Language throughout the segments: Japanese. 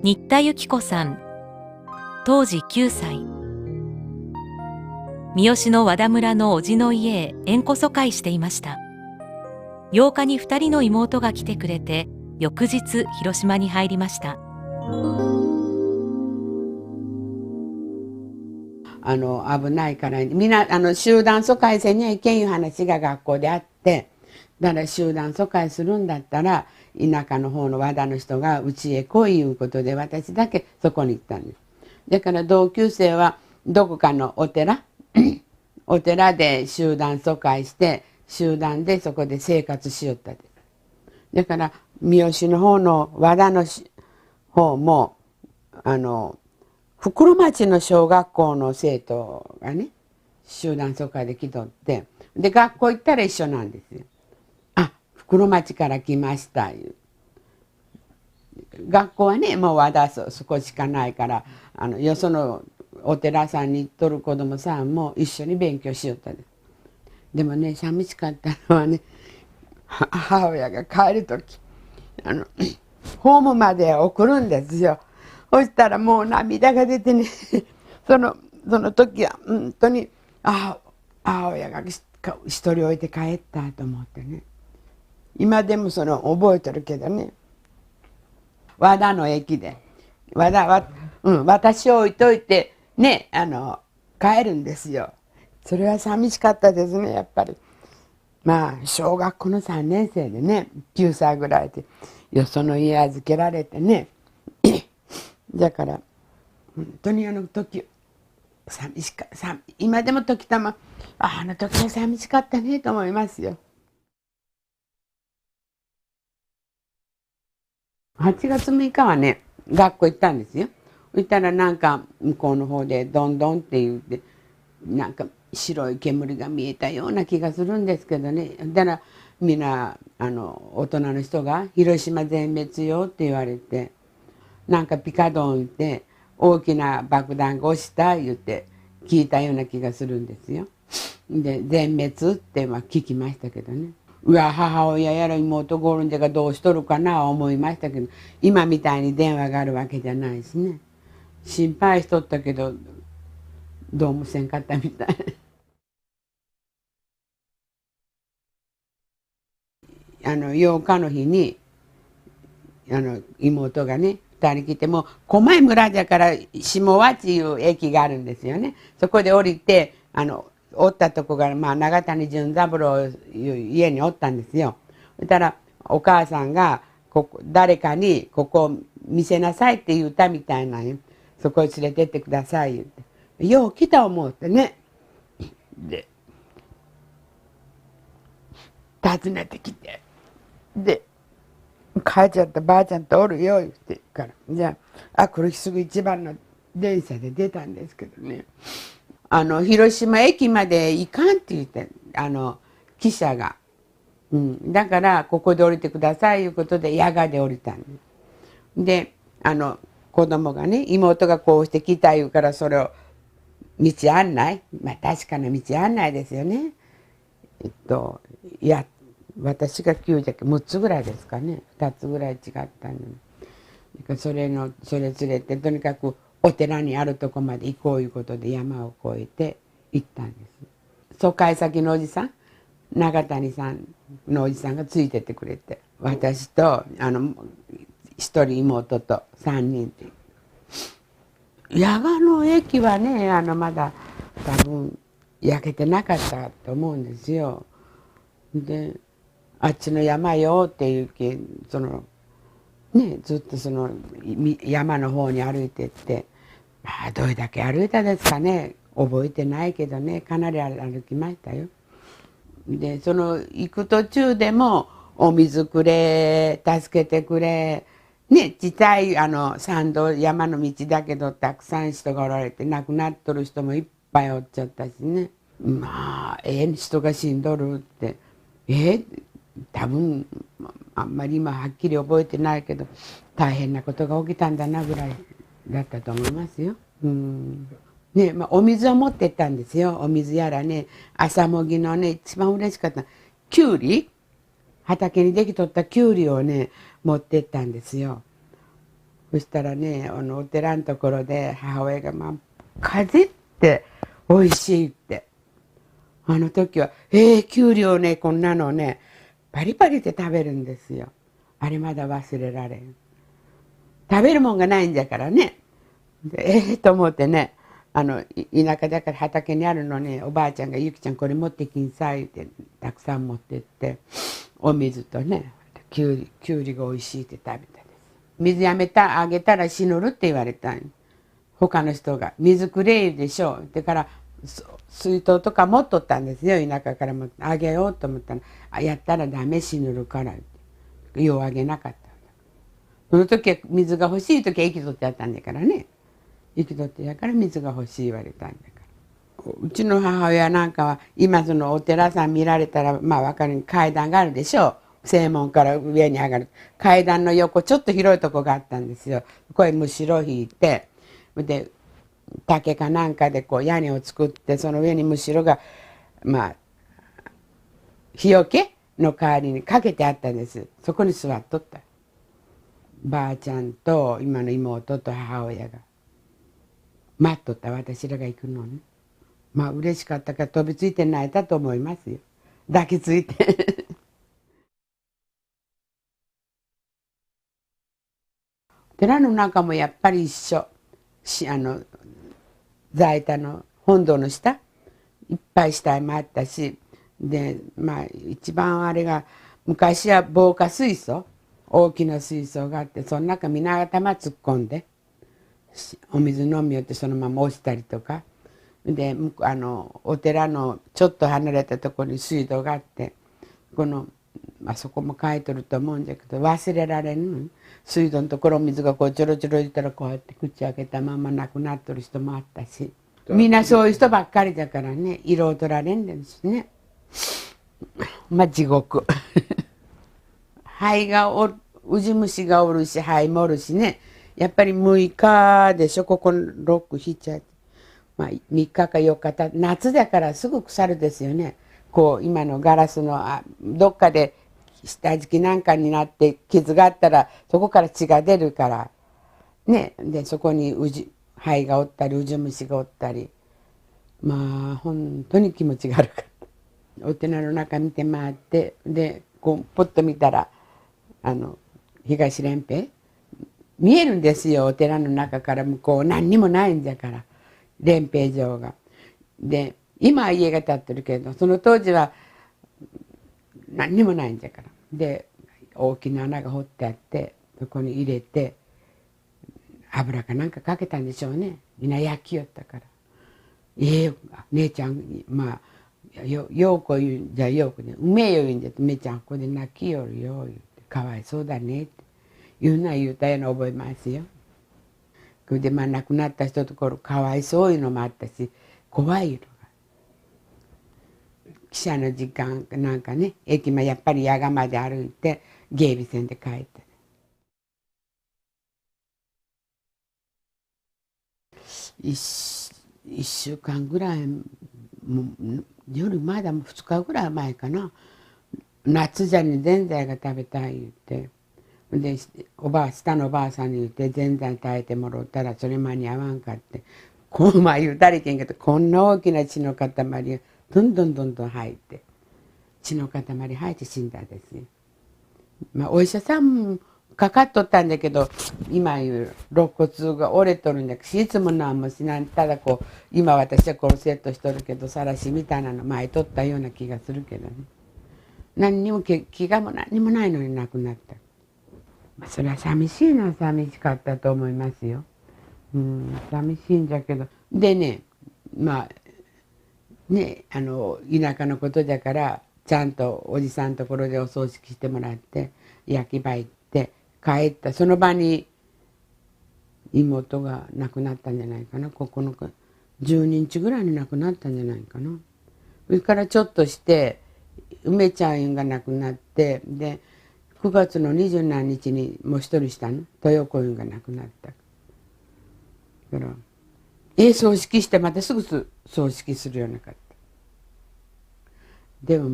新田由紀子さん、当時9歳。三好の和田村の叔父の家へ縁故疎開していました。8日に2人の妹が来てくれて、翌日広島に入りました。危ないからみんな集団疎開せにはいけんいう話が学校であって、だから集団疎開するんだったら田舎の方の和田の人がうちへ来いいうことで、私だけそこに行ったんです。だから同級生はどこかのお寺お寺で集団疎開して集団でそこで生活しよったです。だから三好の方の和田の方も袋町の小学校の生徒がね集団疎開で来とって、で学校行ったら一緒なんですよ。あ、袋町から来ましたいう。学校はねもう和田そこしかないからよそのお寺さんに行っとる子供さんも一緒に勉強しよったです。でもね寂しかったのはね、母親が帰る時ホームまで送るんですよ。そしたらもう涙が出てねその時は本当に母親が一人置いて帰ったと思ってね、今でも覚えてるけどね、和田の駅で私を置いといてね帰るんですよ。それは寂しかったですねやっぱり。まあ小学校の3年生でね9歳ぐらいでよその家預けられてねだから本当に時寂しか今でも時たまあの時は寂しかったねと思いますよ。8月6日はね学校行ったんですよ。そしたらなんか向こうの方でどんどんって言ってなんか白い煙が見えたような気がするんですけどね。だからみんな大人の人が「広島全滅よ」って言われて、なんかピカドンって大きな爆弾が落ちた言って聞いたような気がするんですよ。で全滅って聞きましたけどね。うわ母親やら妹ゴールンジャがどうしとるかな思いましたけど、今みたいに電話があるわけじゃないしね、心配しとったけどどうもせんかったみたい8日の日に妹がね2人来て、もう狛江村じゃから下和地いう駅があるんですよね。そこで降りておったとこが、永谷純三郎いう家におったんですよ。そしたらお母さんが誰かにここ見せなさいって言ったみたいなんよ。そこへ連れてってください言って、よう来た思うってね。で訪ねてきて、で母ちゃんとばあちゃんとおるよ言ってから、じゃあ来る日すぐ一番の電車で出たんですけどね、広島駅まで行かんって言って汽車が、だからここで降りてくださいいうことで野外で降りたんで、子供がね妹がこうして来た言うから、それを道案内、確かな道案内ですよね。私が9じゃ6つぐらいですかね、2つぐらい違ったのに、それ連れてとにかくお寺にあるとこまで行こういうことで山を越えて行ったんです。疎開先のおじさん、永谷さんのおじさんがついてってくれて、私と一人妹と3人で。矢賀の駅はねまだ多分焼けてなかったと思うんですよ。であっちの山よっていうけずっと山の方に歩いてって、どれだけ歩いたですかね覚えてないけどね、かなり歩きましたよ。で行く途中でもお水くれ助けてくれね、ちっちゃい山道山の道だけどたくさん人がおられて亡くなっとる人もいっぱいおっちゃったしね、人が死んどるって多分あんまり今はっきり覚えてないけど大変なことが起きたんだなぐらいだったと思いますよ。ね、お水を持ってったんですよ。お水やらね、朝もぎのね一番嬉しかったきゅうり、畑にできとったきゅうりをね持ってったんですよ。そしたらねお寺のところで母親が「風っておいしい」って。あの時はきゅうりをねこんなのねパリパリって食べるんですよ。あれまだ忘れられん。食べるもんがないんだからね。でと思ってね田舎だから畑にあるのにおばあちゃんが「ゆきちゃんこれ持ってきんさい」ってたくさん持ってってお水とねきゅうりがおいしいって食べたです。水やめたあげたら死ぬるって言われたん。他の人が水くれでしょ。だから水筒とか持っとったんですよ。田舎からもあげようと思ったら「やったらダメ死ぬるから」ってようあげなかった。その時は水が欲しい時は生きとってやったんだからね。生きとってやから水が欲しい言われたんだから。うちの母親なんかは今そのお寺さん見られたら分かる階段があるでしょう。正門から上に上がる階段の横ちょっと広いとこがあったんですよ。これむしろ引いてで竹かなんかでこう屋根を作ってその上にむしろが日よけの代わりにかけてあったんです。そこに座っとった。ばあちゃんと今の妹と母親が待っとった。私らが行くのね。嬉しかったから飛びついて泣いたと思いますよ。抱きついて寺の中もやっぱり一緒。在田の本堂の下いっぱい死体もあったしで一番あれが昔は防火水槽大きな水槽があってその中皆頭突っ込んでお水飲みよってそのまま押したりとかでお寺のちょっと離れたところに水道があってそこも書いとると思うんだけど忘れられんの。水道のところ水がこうちょろちょろいたらこうやって口開けたまま亡くなっとる人もあったしみんなそういう人ばっかりだからね色を取られんですね。地獄灰がウジ虫がおるし灰もおるしねやっぱり6日でしょここ6、7、3日か4日た夏だからすぐ腐るですよね。こう今のガラスのどっかで下敷きなんかになって傷があったらそこから血が出るからねでそこに灰がおったりウジ虫がおったり本当に気持ちが悪かった。お寺の中見て回ってでこうポッと見たら東蓮平見えるんですよ。お寺の中から向こう何にもないんだから蓮平城が。で今は家が建ってるけどその当時は何にもないんだから。で大きな穴が掘ってあってそこに入れて油かなんかかけたんでしょうね。みんな焼きよったから姉ちゃんようこ言うんじゃようこねうめえよ言うんじゃ姉ちゃんここで泣きよるよ言ってかわいそうだねって言うたような覚えますよ。それで亡くなった人ところかわいそういうのもあったし怖いのが汽車の時間なんかね駅やっぱり八ヶまで歩いて芸備線で帰って1週間ぐらい夜まだ2日ぐらい前かな夏じゃにぜんざいが食べたい言ってで下のおばあさんに言ってぜんざい炊いてもろったらそれ間に合わんかってこう言うたりけんけどこんな大きな血の塊がどんどんどんどん入って血の塊入って死んだんですよ。お医者さんもかかっとったんだけど今言う肋骨が折れとるんだけどいつも何もしないただこう今私はコルセットしとるけどさらしみたいなの巻いとったような気がするけどね何にも気がも何にもないのに亡くなった。それは寂しいのは寂しかったと思いますよ。寂しいんだけどでね田舎のことだからちゃんとおじさんのところでお葬式してもらって焼き場行って帰ったその場に妹が亡くなったんじゃないかな9日10日ぐらいに亡くなったんじゃないかな。それからちょっとして梅ちゃんが亡くなってで9月の20何日にもう一人したの豊子が亡くなった。だから葬式してまたすぐ葬式するようなかった。でも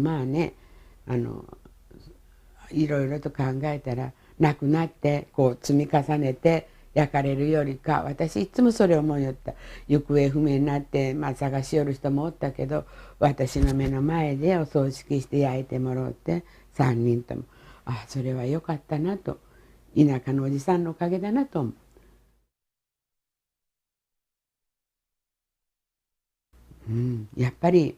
いろいろと考えたら亡くなってこう積み重ねて焼かれるよりか、私いつもそれ思いよった。行方不明になって、探しよる人もおったけど、私の目の前でお葬式して焼いてもらって3人とも、あ、それはよかったなと、田舎のおじさんのおかげだなと思う。やっぱり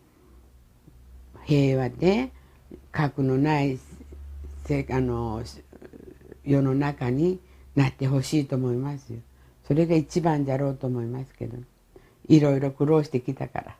平和で核のない世の中になってほしいと思いますよ。それが一番じゃろうと思いますけど、いろいろ苦労してきたから。